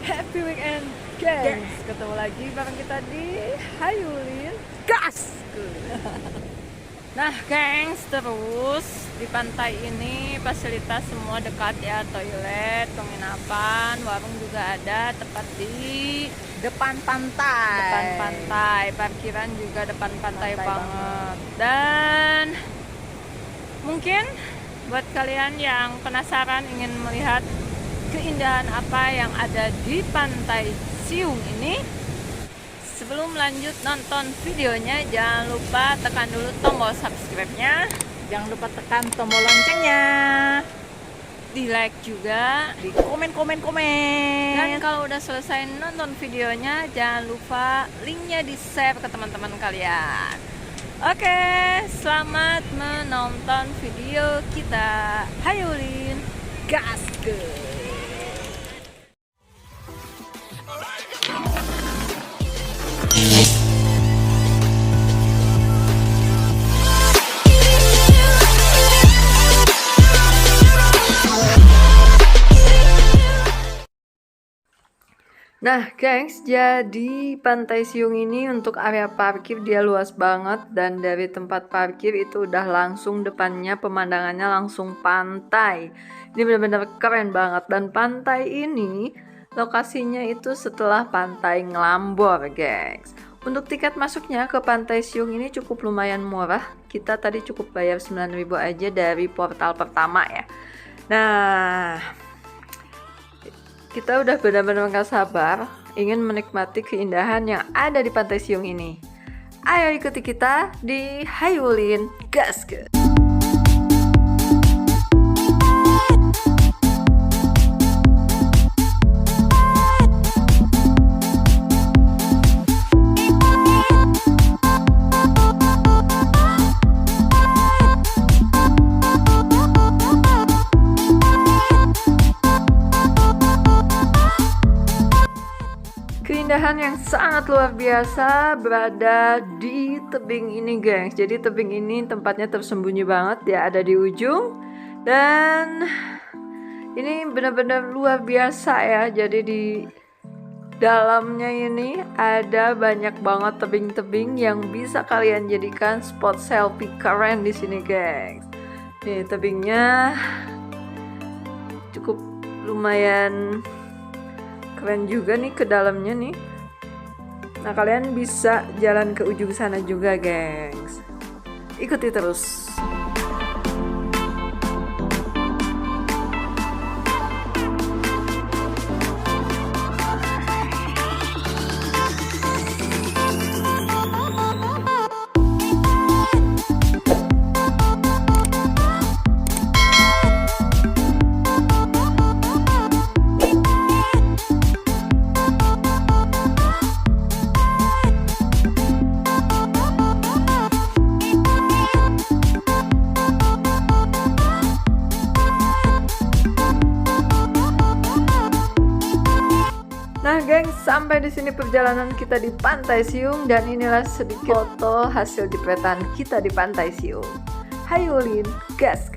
Happy weekend, guys. Ketemu lagi bareng kita di Hayulin Gas. Nah, gengs, terus di pantai ini fasilitas semua dekat ya, toilet, penginapan, warung juga ada, tepat di Depan pantai. parkiran juga depan pantai banget. Dan mungkin buat kalian yang penasaran ingin melihat keindahan apa yang ada di Pantai Siung ini, sebelum lanjut nonton videonya jangan lupa tekan dulu tombol subscribe-nya, Jangan lupa tekan tombol loncengnya, di like juga, di komen. dan kalau udah selesai nonton videonya jangan lupa linknya di share ke teman-teman kalian. Oke, selamat menonton video kita. Hayulin Gas. Nah, gengs, jadi Pantai Siung ini untuk area parkir dia luas banget, dan dari tempat parkir itu udah langsung depannya pemandangannya langsung pantai. Ini benar-benar keren banget, dan pantai ini lokasinya itu setelah Pantai Ngelambor, gengs. Untuk tiket masuknya ke Pantai Siung ini cukup lumayan murah. Kita tadi cukup bayar 9.000 aja dari portal pertama ya. Nah, kita udah benar-benar gak sabar ingin menikmati keindahan yang ada di Pantai Siung ini. Ayo ikuti kita di Hayulin Gas. Keindahan yang sangat luar biasa berada di tebing ini, gengs. Jadi tebing ini tempatnya tersembunyi banget ya, ada di ujung, dan ini benar-benar luar biasa ya. Jadi di dalamnya ini ada banyak banget tebing-tebing yang bisa kalian jadikan spot selfie keren di sini, gengs. Nih tebingnya cukup lumayan keren juga nih ke dalamnya nih. Nah, kalian bisa jalan ke ujung sana juga, gengs. Ikuti terus. Nah, gengs, sampai di sini perjalanan kita di Pantai Siung, dan inilah sedikit foto hasil jepretan kita di Pantai Siung. Hayulin Gas.